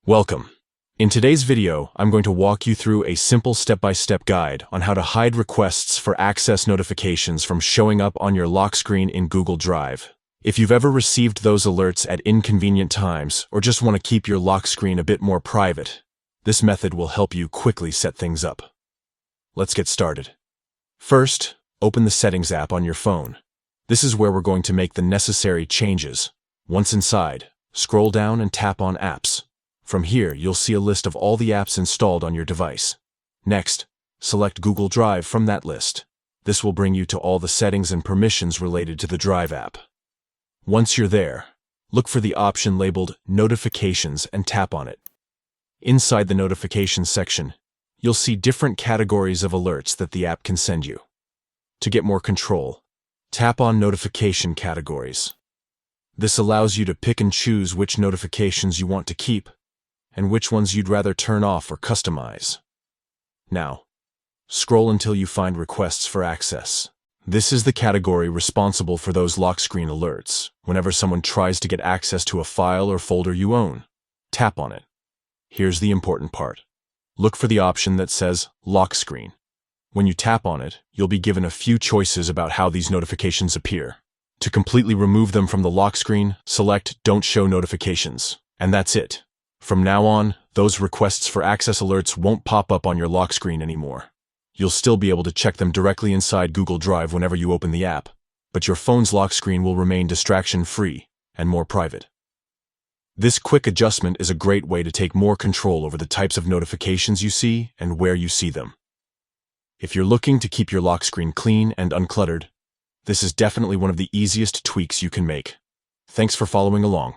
Welcome. In today's video, I'm going to walk you through a simple step-by-step guide on how to hide requests for access notifications from showing up on your lock screen in Google Drive. If you've ever received those alerts at inconvenient times or just want to keep your lock screen a bit more private, this method will help you quickly set things up. Let's get started. First, open the Settings app on your phone. This is where we're going to make the necessary changes. Once inside, scroll down and tap on Apps. From here, you'll see a list of all the apps installed on your device. Next, select Google Drive from that list. This will bring you to all the settings and permissions related to the Drive app. Once you're there, look for the option labeled Notifications and tap on it. Inside the Notifications section, you'll see different categories of alerts that the app can send you. To get more control, tap on Notification Categories. This allows you to pick and choose which notifications you want to keep and which ones you'd rather turn off or customize. Now, scroll until you find Requests for Access. This is the category responsible for those lock screen alerts whenever someone tries to get access to a file or folder you own. Tap on it. Here's the important part. Look for the option that says Lock Screen. When you tap on it, you'll be given a few choices about how these notifications appear. To completely remove them from the lock screen, select Don't Show Notifications. And that's it. From now on, those requests for access alerts won't pop up on your lock screen anymore. You'll still be able to check them directly inside Google Drive whenever you open the app, but your phone's lock screen will remain distraction-free and more private. This quick adjustment is a great way to take more control over the types of notifications you see and where you see them. If you're looking to keep your lock screen clean and uncluttered, this is definitely one of the easiest tweaks you can make. Thanks for following along.